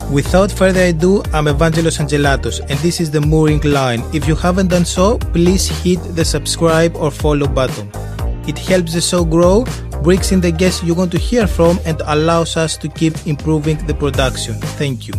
Without further ado, I'm Evangelos Angelatos and this is the Mooring Line. If you haven't done so, please hit the subscribe or follow button. It helps the show grow, brings in the guests you're going to hear from and allows us to keep improving the production. Thank you.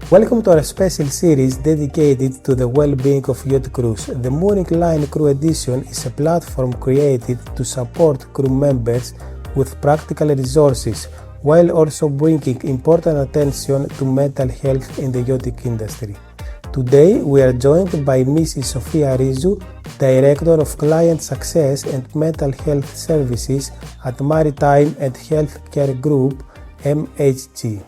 Welcome to our special series dedicated to the well-being of yacht crews. The Mooring Line Crew Edition is a platform created to support crew members with practical resources while also bringing important attention to mental health in the yachting industry. Today we are joined by Mrs Sofia Rizou, Director of Client Success and Mental Health Services at Maritime Healthcare Group, MHG.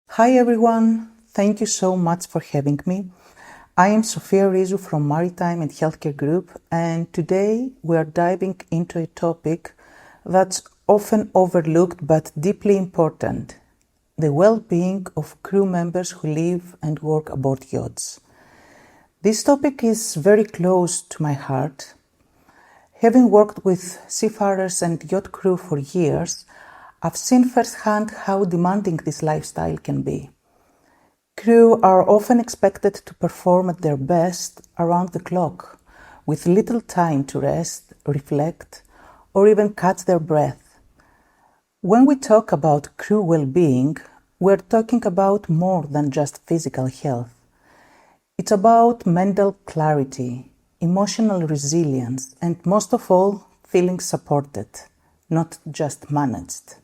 Hi everyone, thank you so much for having me. I am Sofia Rizou from Maritime Healthcare Group, and today we are diving into a topic that's often overlooked but deeply important: the well-being of crew members who live and work aboard yachts. This topic is very close to my heart. Having worked with seafarers and yacht crew for years, I've seen firsthand how demanding this lifestyle can be. Crew are often expected to perform at their best around the clock, with little time to rest, reflect, or even catch their breath. When we talk about crew well-being, we're talking about more than just physical health. It's about mental clarity, emotional resilience, and most of all, feeling supported, not just managed.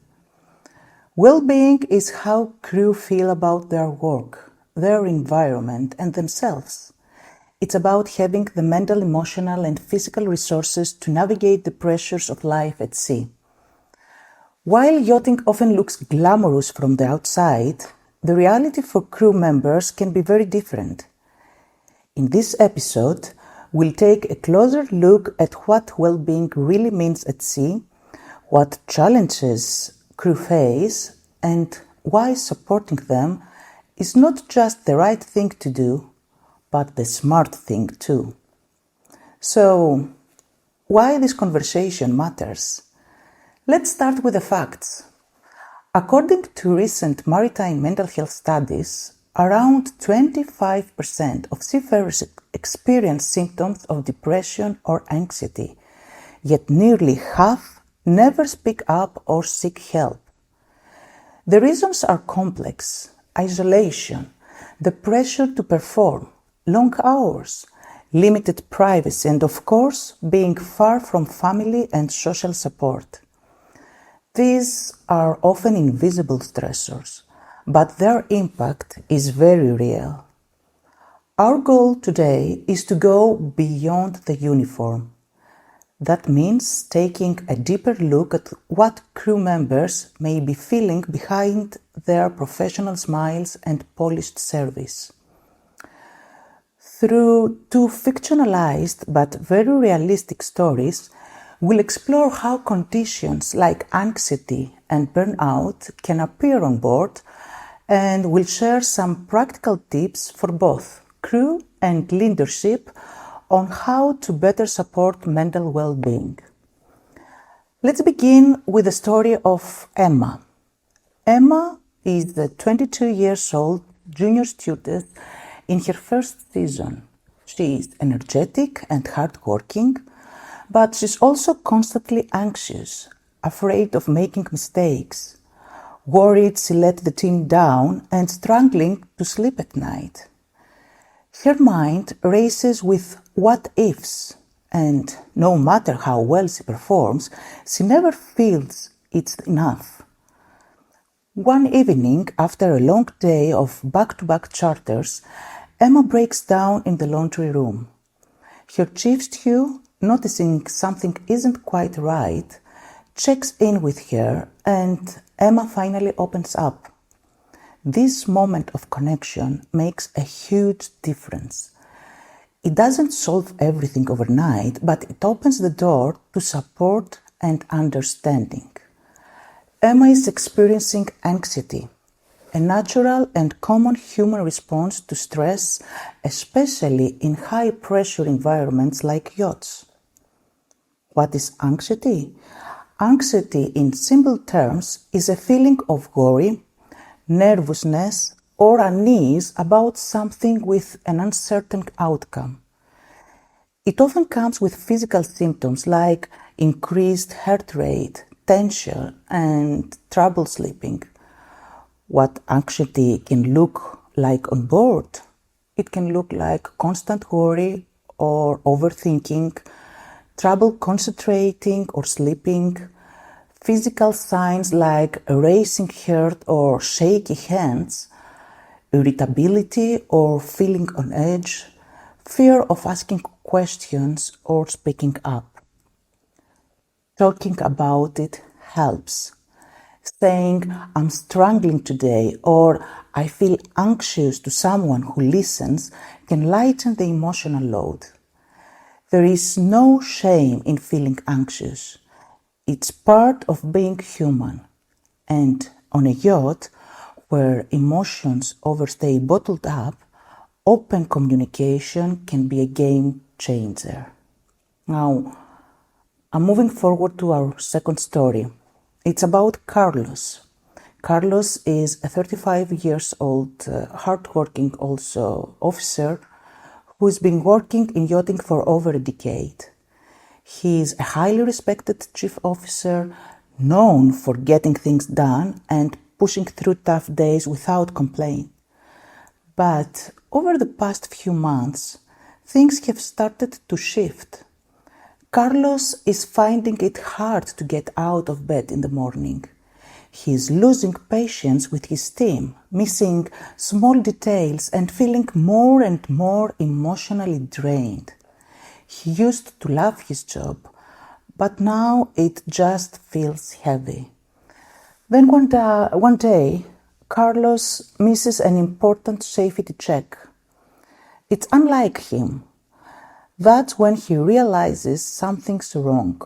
Well-being is how crew feel about their work, their environment, and themselves. It's about having the mental, emotional, and physical resources to navigate the pressures of life at sea. While yachting often looks glamorous from the outside, the reality for crew members can be very different. In this episode, we'll take a closer look at what well-being really means at sea, what challenges crew face, and why supporting them is not just the right thing to do, but the smart thing too. So, why this conversation matters? Let's start with the facts. According to recent maritime mental health studies, around 25% of seafarers experience symptoms of depression or anxiety, yet nearly half never speak up or seek help. The reasons are complex: isolation, the pressure to perform, long hours, limited privacy, and of course, being far from family and social support. These are often invisible stressors, but their impact is very real. Our goal today is to go beyond the uniform. That means taking a deeper look at what crew members may be feeling behind their professional smiles and polished service. Through two fictionalized but very realistic stories, we'll explore how conditions like anxiety and burnout can appear on board, and we'll share some practical tips for both crew and leadership on how to better support mental well-being. Let's begin with the story of Emma. Emma is the 22-year-old junior student in her first season. She is energetic and hardworking, but she's also constantly anxious, afraid of making mistakes, worried she let the team down, and struggling to sleep at night. Her mind races with what-ifs, and no matter how well she performs, she never feels it's enough. One evening, after a long day of back-to-back charters, Emma breaks down in the laundry room. Her chief stew, noticing something isn't quite right, checks in with her, and Emma finally opens up. This moment of connection makes a huge difference. It doesn't solve everything overnight, but it opens the door to support and understanding. Emma is experiencing anxiety, a natural and common human response to stress, especially in high-pressure environments like yachts. What is anxiety? Anxiety, in simple terms, is a feeling of worry, nervousness, or unease about something with an uncertain outcome. It often comes with physical symptoms like increased heart rate, tension, and trouble sleeping. What anxiety can look like on board? It can look like constant worry or overthinking, trouble concentrating or sleeping, physical signs like a racing heart or shaky hands, irritability or feeling on edge, fear of asking questions or speaking up. Talking about it helps. Saying, "I'm struggling today," or "I feel anxious" to someone who listens can lighten the emotional load. There is no shame in feeling anxious. It's part of being human. And on a yacht, where emotions overstay bottled up, open communication can be a game changer. Now, I'm moving forward to our second story. It's about Carlos. Carlos is a 35 years old, hardworking also officer who's been working in yachting for over a decade. He is a highly respected chief officer, known for getting things done and pushing through tough days without complaint. But over the past few months, things have started to shift. Carlos is finding it hard to get out of bed in the morning. He is losing patience with his team, missing small details and feeling more and more emotionally drained. He used to love his job, but now it just feels heavy. Then one day, Carlos misses an important safety check. It's unlike him. That's when he realizes something's wrong.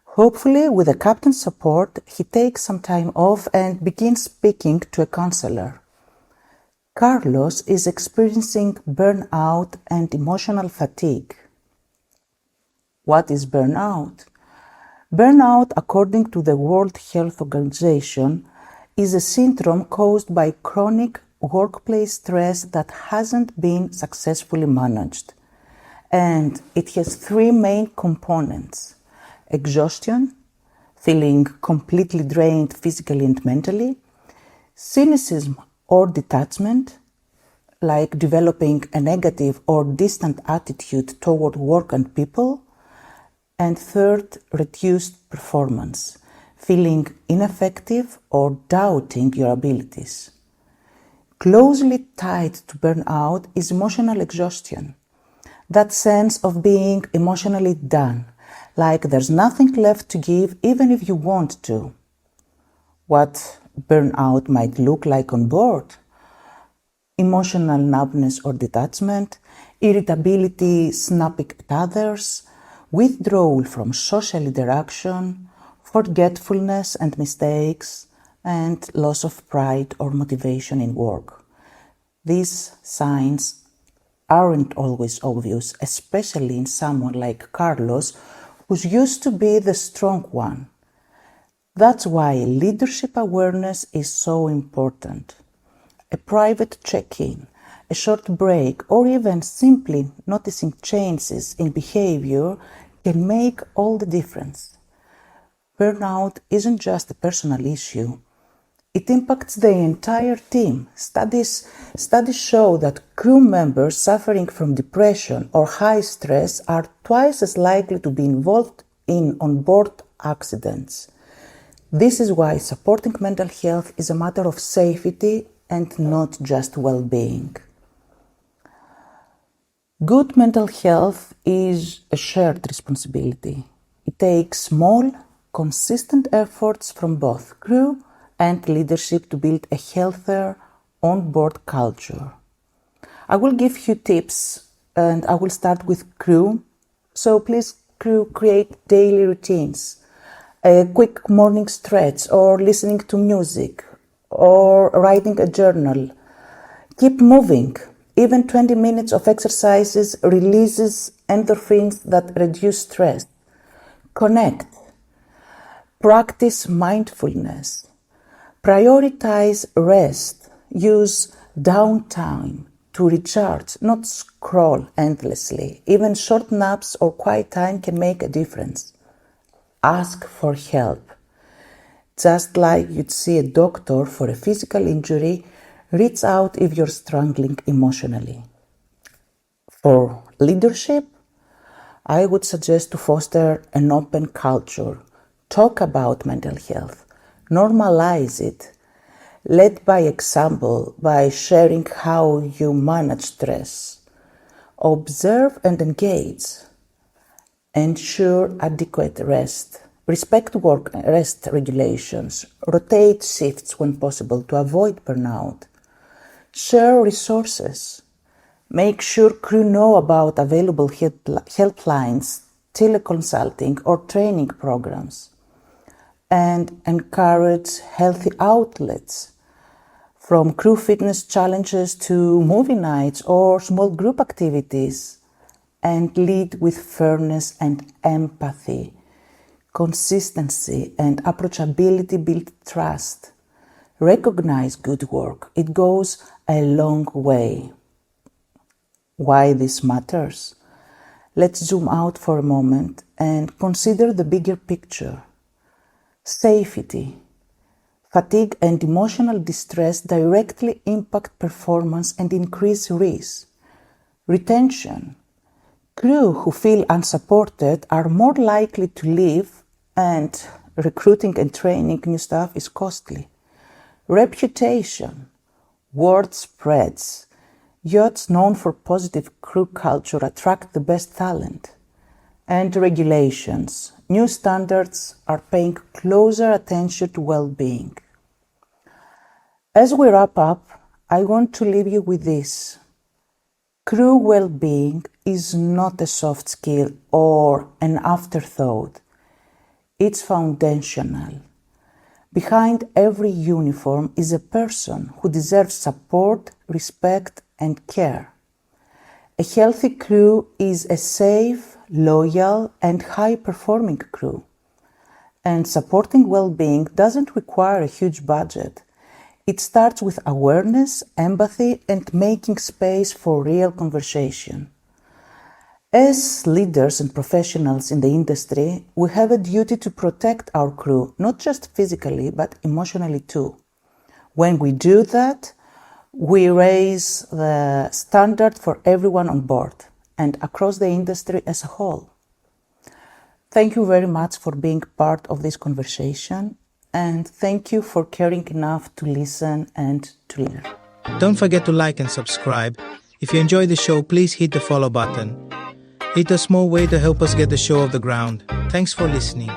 Hopefully, with the captain's support, he takes some time off and begins speaking to a counselor. Carlos is experiencing burnout and emotional fatigue. What is burnout? Burnout, according to the World Health Organization, is a syndrome caused by chronic workplace stress that hasn't been successfully managed. And it has three main components: exhaustion, feeling completely drained physically and mentally; cynicism or detachment, like developing a negative or distant attitude toward work and people; and third, reduced performance, feeling ineffective or doubting your abilities. Closely tied to burnout is emotional exhaustion. That sense of being emotionally done, like there's nothing left to give even if you want to. What burnout might look like on board: emotional numbness or detachment, irritability, snapping at others, withdrawal from social interaction, forgetfulness and mistakes, and loss of pride or motivation in work. These signs aren't always obvious, especially in someone like Carlos, who's used to be the strong one. That's why leadership awareness is so important. A private check-in, a short break, or even simply noticing changes in behavior can make all the difference. Burnout isn't just a personal issue. It impacts the entire team. Studies show that crew members suffering from depression or high stress are twice as likely to be involved in onboard accidents. This is why supporting mental health is a matter of safety and not just well-being. Good mental health is a shared responsibility. It takes small, consistent efforts from both crew and leadership to build a healthier onboard culture. I will give you tips, and I will start with crew. So please, crew, create daily routines. A quick morning stretch, or listening to music, or writing a journal. Keep moving. Even 20 minutes of exercises releases endorphins that reduce stress. Connect. Practice mindfulness. Prioritize rest. Use downtime to recharge, not scroll endlessly. Even short naps or quiet time can make a difference. Ask for help. Just like you'd see a doctor for a physical injury, reach out if you're struggling emotionally. For leadership, I would suggest to foster an open culture. Talk about mental health. Normalize it. Lead by example by sharing how you manage stress. Observe and engage. Ensure adequate rest. Respect work rest regulations. Rotate shifts when possible to avoid burnout. Share resources. Make sure crew know about available helplines, teleconsulting or training programs. And encourage healthy outlets, from crew fitness challenges to movie nights or small group activities. And lead with fairness and empathy. Consistency and approachability build trust. Recognize good work. It goes a long way. Why this matters? Let's zoom out for a moment and consider the bigger picture. Safety. Fatigue and emotional distress directly impact performance and increase risk. Retention. Crew who feel unsupported are more likely to leave, and recruiting and training new staff is costly. Reputation. Word spreads. Yachts known for positive crew culture attract the best talent. And regulations. New standards are paying closer attention to well-being. As we wrap up, I want to leave you with this. Crew well-being is not a soft skill or an afterthought. It's foundational. Behind every uniform is a person who deserves support, respect, and care. A healthy crew is a safe, loyal, and high-performing crew. And supporting well-being doesn't require a huge budget. It starts with awareness, empathy, and making space for real conversation. As leaders and professionals in the industry, we have a duty to protect our crew, not just physically, but emotionally too. When we do that, we raise the standard for everyone on board and across the industry as a whole. Thank you very much for being part of this conversation, and thank you for caring enough to listen and to learn. Don't forget to like and subscribe. If you enjoy the show, please hit the follow button. It's a small way to help us get the show off the ground. Thanks for listening.